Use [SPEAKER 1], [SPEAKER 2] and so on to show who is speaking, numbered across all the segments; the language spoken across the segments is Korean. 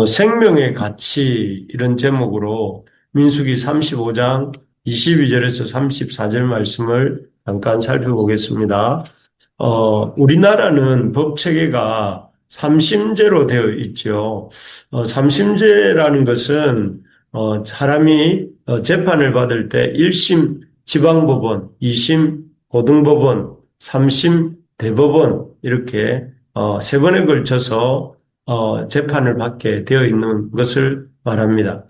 [SPEAKER 1] 생명의 가치 이런 제목으로 민수기 35장 22절에서 34절 말씀을 잠깐 살펴보겠습니다. 우리나라는 법 체계가 삼심제로 되어 있죠. 삼심제라는 것은 사람이 재판을 받을 때 1심 지방법원, 2심 고등법원, 3심 대법원 이렇게 세 번에 걸쳐서 재판을 받게 되어 있는 것을 말합니다.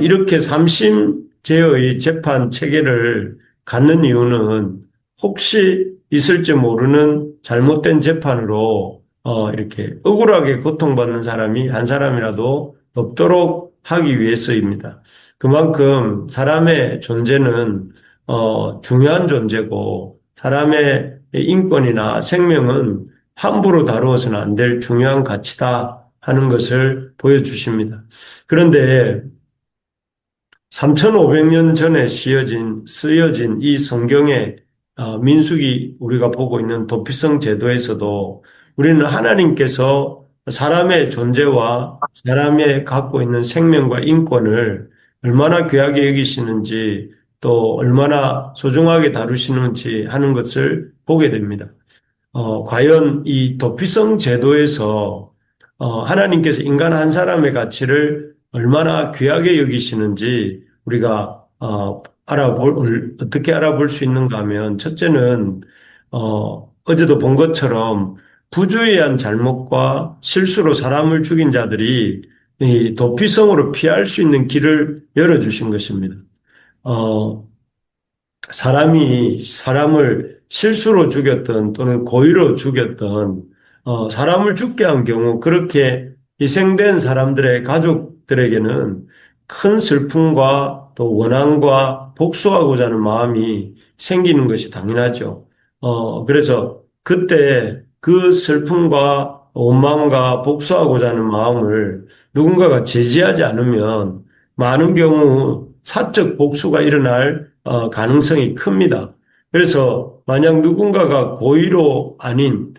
[SPEAKER 1] 이렇게 삼심제의 재판 체계를 갖는 이유는 혹시 있을지 모르는 잘못된 재판으로 이렇게 억울하게 고통받는 사람이 한 사람이라도 없도록 하기 위해서입니다. 그만큼 사람의 존재는 중요한 존재고 사람의 인권이나 생명은 함부로 다루어서는 안 될 중요한 가치다 하는 것을 보여주십니다. 그런데 3,500년 전에 쓰여진 이 성경의 민수기 우리가 보고 있는 도피성 제도에서도 우리는 하나님께서 사람의 존재와 사람의 갖고 있는 생명과 인권을 얼마나 귀하게 여기시는지 또 얼마나 소중하게 다루시는지 하는 것을 보게 됩니다. 과연 이 도피성 제도에서 하나님께서 인간 한 사람의 가치를 얼마나 귀하게 여기시는지 우리가 어떻게 알아볼 수 있는가 하면 첫째는 어제도 본 것처럼 부주의한 잘못과 실수로 사람을 죽인 자들이 이 도피성으로 피할 수 있는 길을 열어주신 것입니다. 어, 사람이 사람을 실수로 죽였던 또는 고의로 죽였던 사람을 죽게 한 경우 그렇게 희생된 사람들의 가족들에게는 큰 슬픔과 또 원한과 복수하고자 하는 마음이 생기는 것이 당연하죠. 그래서 그때 그 슬픔과 원망과 복수하고자 하는 마음을 누군가가 제지하지 않으면 많은 경우 사적 복수가 일어날 가능성이 큽니다. 그래서 만약 누군가가 고의로 아닌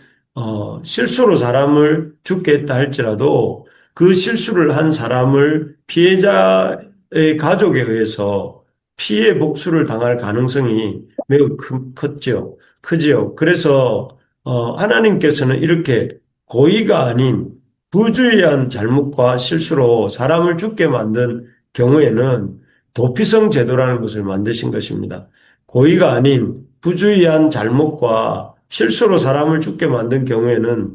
[SPEAKER 1] 실수로 사람을 죽게 했다 할지라도 그 실수를 한 사람을 피해자의 가족에 의해서 피해 복수를 당할 가능성이 매우 컸죠. 크지요. 그래서 하나님께서는 이렇게 고의가 아닌 부주의한 잘못과 실수로 사람을 죽게 만든 경우에는 도피성 제도라는 것을 만드신 것입니다. 고의가 아닌 부주의한 잘못과 실수로 사람을 죽게 만든 경우에는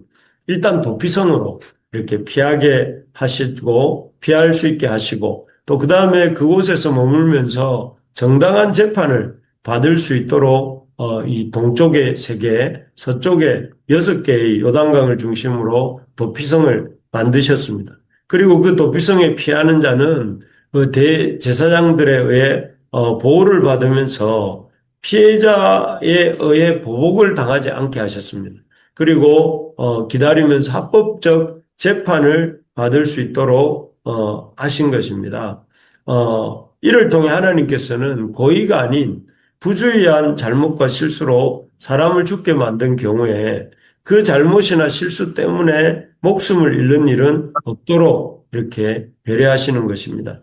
[SPEAKER 1] 일단 도피성으로 이렇게 피하게 하시고 피할 수 있게 하시고 또 그 다음에 그곳에서 머물면서 정당한 재판을 받을 수 있도록 이 동쪽에 3개, 서쪽에 6개의 요단강을 중심으로 도피성을 만드셨습니다. 그리고 그 도피성에 피하는 자는 그 대제사장들에 의해 보호를 받으면서 피해자에 의해 보복을 당하지 않게 하셨습니다. 그리고 기다리면서 합법적 재판을 받을 수 있도록 하신 것입니다. 이를 통해 하나님께서는 고의가 아닌 부주의한 잘못과 실수로 사람을 죽게 만든 경우에 그 잘못이나 실수 때문에 목숨을 잃는 일은 없도록 이렇게 배려하시는 것입니다.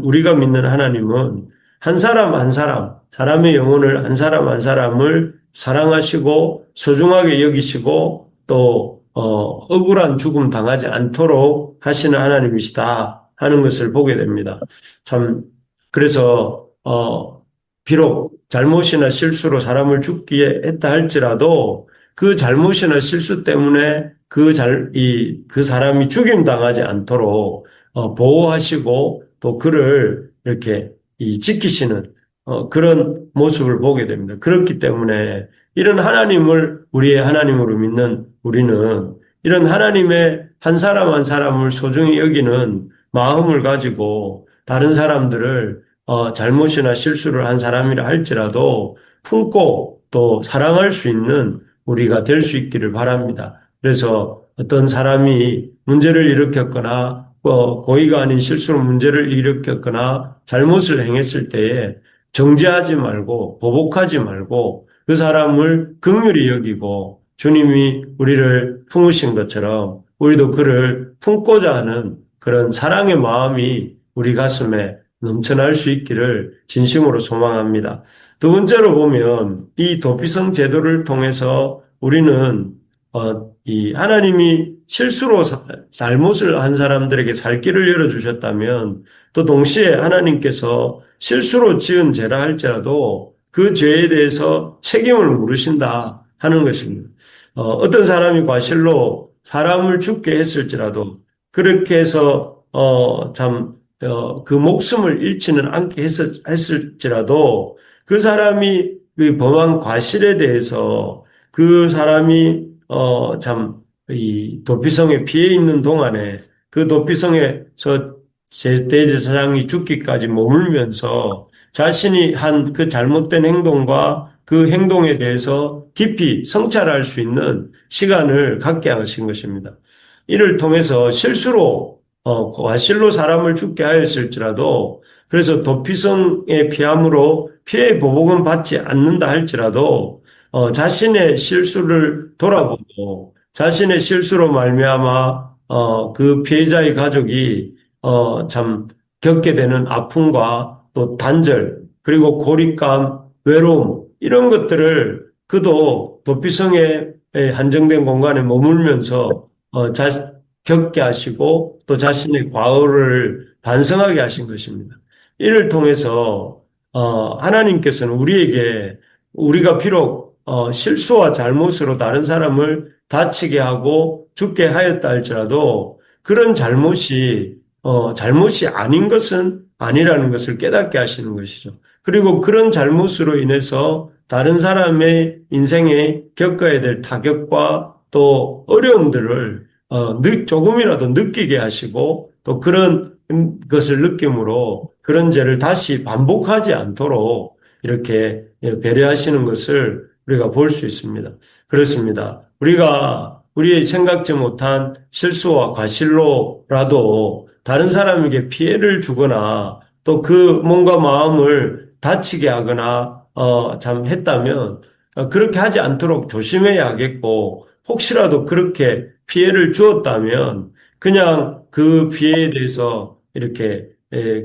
[SPEAKER 1] 우리가 믿는 하나님은 한 사람 한 사람, 사람의 영혼을 한 사람 한 사람을 사랑하시고 소중하게 여기시고 또 억울한 죽음 당하지 않도록 하시는 하나님이시다 하는 것을 보게 됩니다. 참 그래서 비록 잘못이나 실수로 사람을 죽게 했다 할지라도 그 잘못이나 실수 때문에 그 사람이 죽임 당하지 않도록 보호하시고 또 그를 이렇게 지키시는 그런 모습을 보게 됩니다. 그렇기 때문에 이런 하나님을 우리의 하나님으로 믿는 우리는 이런 하나님의 한 사람 한 사람을 소중히 여기는 마음을 가지고 다른 사람들을 잘못이나 실수를 한 사람이라 할지라도 품고 또 사랑할 수 있는 우리가 될 수 있기를 바랍니다. 그래서 어떤 사람이 문제를 일으켰거나 고의가 아닌 실수로 문제를 일으켰거나 잘못을 행했을 때에 정죄하지 말고 보복하지 말고 그 사람을 긍휼히 여기고 주님이 우리를 품으신 것처럼 우리도 그를 품고자 하는 그런 사랑의 마음이 우리 가슴에 넘쳐날 수 있기를 진심으로 소망합니다. 두 번째로 보면 이 도피성 제도를 통해서 우리는 이 하나님이 실수로 잘못을 한 사람들에게 살 길을 열어주셨다면 또 동시에 하나님께서 실수로 지은 죄라 할지라도 그 죄에 대해서 책임을 물으신다 하는 것입니다. 어떤 사람이 과실로 사람을 죽게 했을지라도 그렇게 해서 그 목숨을 잃지는 않게 했을지라도 그 사람이 그 범한 과실에 대해서 그 사람이 이 도피성에 피해 있는 동안에 그 도피성에서 대제사장이 죽기까지 머물면서 자신이 한 그 잘못된 행동과 그 행동에 대해서 깊이 성찰할 수 있는 시간을 갖게 하신 것입니다. 이를 통해서 실수로 과실로 사람을 죽게 하였을지라도 그래서 도피성의 피함으로 피해 보복은 받지 않는다 할지라도 자신의 실수를 돌아보고 자신의 실수로 말미암아 그 피해자의 가족이 참 겪게 되는 아픔과 또 단절 그리고 고립감, 외로움 이런 것들을 그도 도피성에 한정된 공간에 머물면서 겪게 하시고 또 자신의 과거를 반성하게 하신 것입니다. 이를 통해서 하나님께서는 우리에게 우리가 비록 실수와 잘못으로 다른 사람을 다치게 하고 죽게 하였다 할지라도 그런 잘못이 아닌 것은 아니라는 것을 깨닫게 하시는 것이죠. 그리고 그런 잘못으로 인해서 다른 사람의 인생에 겪어야 될 타격과 또 어려움들을 조금이라도 느끼게 하시고 또 그런 것을 느낌으로 그런 죄를 다시 반복하지 않도록 이렇게 배려하시는 것을 우리가 볼 수 있습니다. 그렇습니다. 우리가 우리의 생각지 못한 실수와 과실로라도 다른 사람에게 피해를 주거나 또 그 몸과 마음을 다치게 하거나 참 했다면 그렇게 하지 않도록 조심해야 하겠고 혹시라도 그렇게 피해를 주었다면 그냥 그 피해에 대해서 이렇게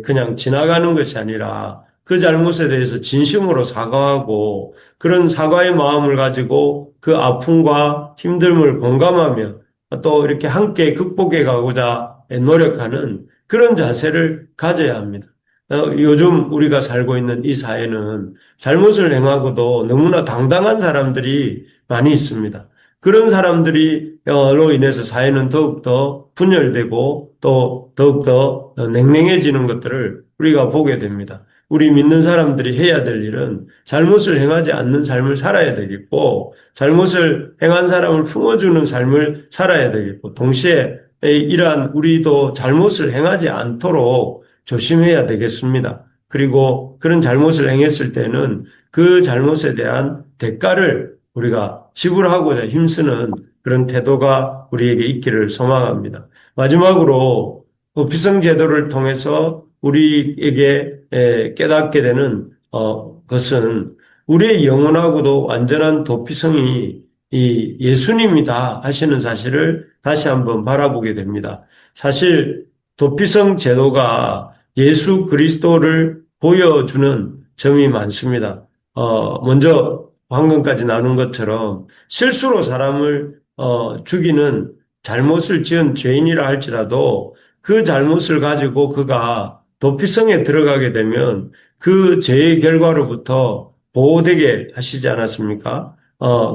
[SPEAKER 1] 그냥 지나가는 것이 아니라 그 잘못에 대해서 진심으로 사과하고 그런 사과의 마음을 가지고 그 아픔과 힘듦을 공감하며 또 이렇게 함께 극복해 가고자 노력하는 그런 자세를 가져야 합니다. 요즘 우리가 살고 있는 이 사회는 잘못을 행하고도 너무나 당당한 사람들이 많이 있습니다. 그런 사람들로 인해서 사회는 더욱더 분열되고 또 더욱더 냉랭해지는 것들을 우리가 보게 됩니다. 우리 믿는 사람들이 해야 될 일은 잘못을 행하지 않는 삶을 살아야 되겠고 잘못을 행한 사람을 품어주는 삶을 살아야 되겠고 동시에 이러한 우리도 잘못을 행하지 않도록 조심해야 되겠습니다. 그리고 그런 잘못을 행했을 때는 그 잘못에 대한 대가를 우리가 지불하고자 힘쓰는 그런 태도가 우리에게 있기를 소망합니다. 마지막으로 비성제도를 통해서 우리에게 깨닫게 되는 것은 우리의 영원하고도 완전한 도피성이 이 예수님이다 하시는 사실을 다시 한번 바라보게 됩니다. 사실 도피성 제도가 예수 그리스도를 보여주는 점이 많습니다. 먼저 방금까지 나눈 것처럼 실수로 사람을 죽이는 잘못을 지은 죄인이라 할지라도 그 잘못을 가지고 그가 도피성에 들어가게 되면 그 죄의 결과로부터 보호되게 하시지 않았습니까?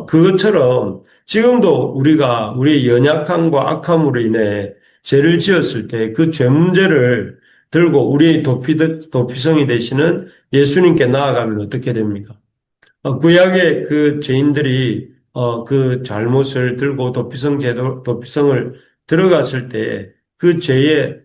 [SPEAKER 1] 그것처럼 지금도 우리가 우리의 연약함과 악함으로 인해 죄를 지었을 때 그 죄 문제를 들고 우리의 도피성이 되시는 예수님께 나아가면 어떻게 됩니까? 구약의 그 죄인들이 그 잘못을 들고 도피성을 들어갔을 때 그 죄의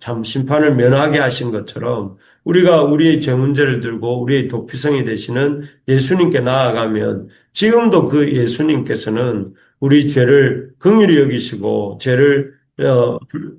[SPEAKER 1] 참 심판을 면하게 하신 것처럼 우리가 우리의 죄 문제를 들고 우리의 도피성이 되시는 예수님께 나아가면 지금도 그 예수님께서는 우리 죄를 긍휼히 여기시고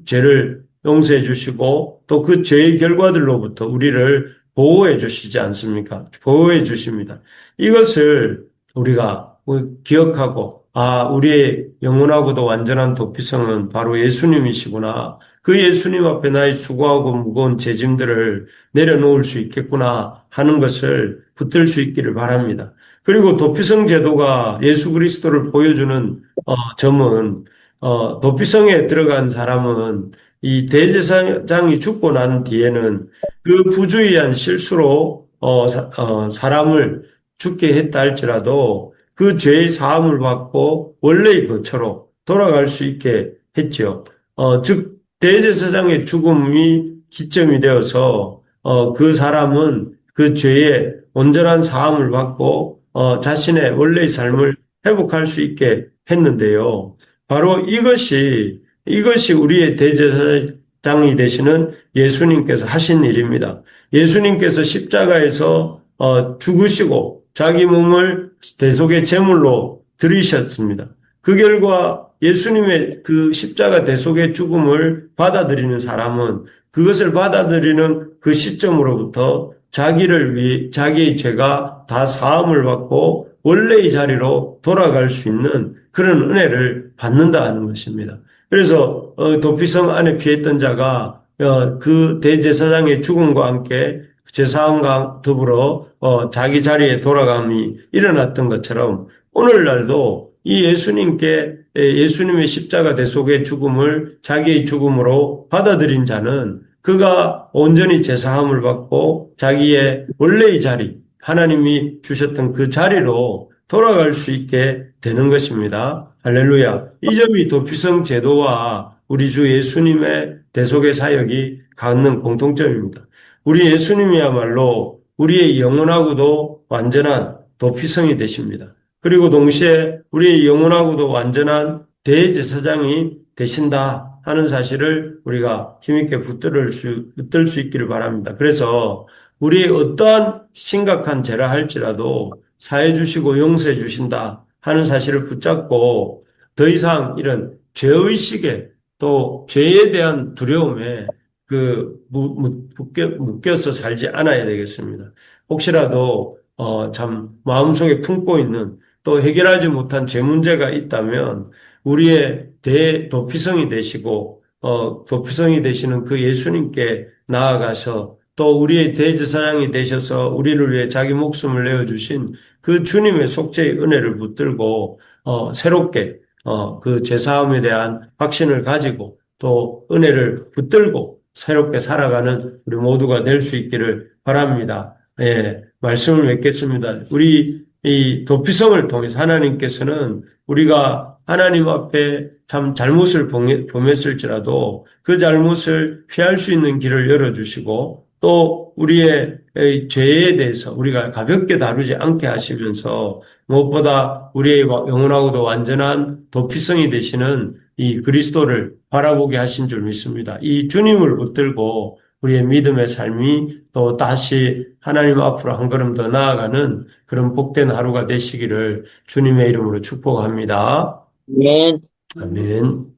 [SPEAKER 1] 죄를 용서해 주시고 또 그 죄의 결과들로부터 우리를 보호해 주시지 않습니까? 보호해 주십니다. 이것을 우리가 기억하고 아, 우리의 영원하고도 완전한 도피성은 바로 예수님이시구나. 그 예수님 앞에 나의 수고하고 무거운 죄짐들을 내려놓을 수 있겠구나 하는 것을 붙들 수 있기를 바랍니다. 그리고 도피성 제도가 예수 그리스도를 보여주는 점은 도피성에 들어간 사람은 이 대제사장이 죽고 난 뒤에는 그 부주의한 실수로 사람을 죽게 했다 할지라도 그 죄의 사함을 받고 원래의 거처로 돌아갈 수 있게 했죠. 즉 대제사장의 죽음이 기점이 되어서 그 사람은 그 죄의 온전한 사함을 받고 자신의 원래의 삶을 회복할 수 있게 했는데요. 바로 이것이 우리의 대제사장이 되시는 예수님께서 하신 일입니다. 예수님께서 십자가에서 죽으시고 자기 몸을 대속의 제물로 들이셨습니다. 그 결과 예수님의 그 십자가 대속의 죽음을 받아들이는 사람은 그것을 받아들이는 그 시점으로부터 자기를 위해 자기의 죄가 다 사함을 받고 원래의 자리로 돌아갈 수 있는 그런 은혜를 받는다 하는 것입니다. 그래서 도피성 안에 피했던 자가 그 대제사장의 죽음과 함께 제사함과 더불어 자기 자리에 돌아감이 일어났던 것처럼 오늘날도 이 예수님의 십자가 대속의 죽음을 자기의 죽음으로 받아들인 자는 그가 온전히 제사함을 받고 자기의 원래의 자리, 하나님이 주셨던 그 자리로 돌아갈 수 있게 되는 것입니다. 할렐루야. 이 점이 도피성 제도와 우리 주 예수님의 대속의 사역이 갖는 공통점입니다. 우리 예수님이야말로 우리의 영원하고도 완전한 도피성이 되십니다. 그리고 동시에 우리의 영원하고도 완전한 대제사장이 되신다 하는 사실을 우리가 힘있게 붙들 수 있기를 바랍니다. 그래서 우리의 어떠한 심각한 죄라 할지라도 사해 주시고 용서해 주신다 하는 사실을 붙잡고 더 이상 이런 죄의식에 또 죄에 대한 두려움에 묶여서 살지 않아야 되겠습니다. 혹시라도 참 마음속에 품고 있는 또 해결하지 못한 죄 문제가 있다면 우리의 대도피성이 되시고 도피성이 되시는 그 예수님께 나아가서 또 우리의 대제사장이 되셔서 우리를 위해 자기 목숨을 내어주신 그 주님의 속죄의 은혜를 붙들고 새롭게 그 죄사함에 대한 확신을 가지고 또 은혜를 붙들고 새롭게 살아가는 우리 모두가 될 수 있기를 바랍니다. 예, 말씀을 맺겠습니다. 우리 이 도피성을 통해서 하나님께서는 우리가 하나님 앞에 참 잘못을 범했을지라도 그 잘못을 피할 수 있는 길을 열어주시고 또 우리의 죄에 대해서 우리가 가볍게 다루지 않게 하시면서 무엇보다 우리의 영원하고도 완전한 도피성이 되시는 이 그리스도를 바라보게 하신 줄 믿습니다. 이 주님을 붙들고 우리의 믿음의 삶이 또 다시 하나님 앞으로 한 걸음 더 나아가는 그런 복된 하루가 되시기를 주님의 이름으로 축복합니다.
[SPEAKER 2] 아멘.
[SPEAKER 1] 아멘.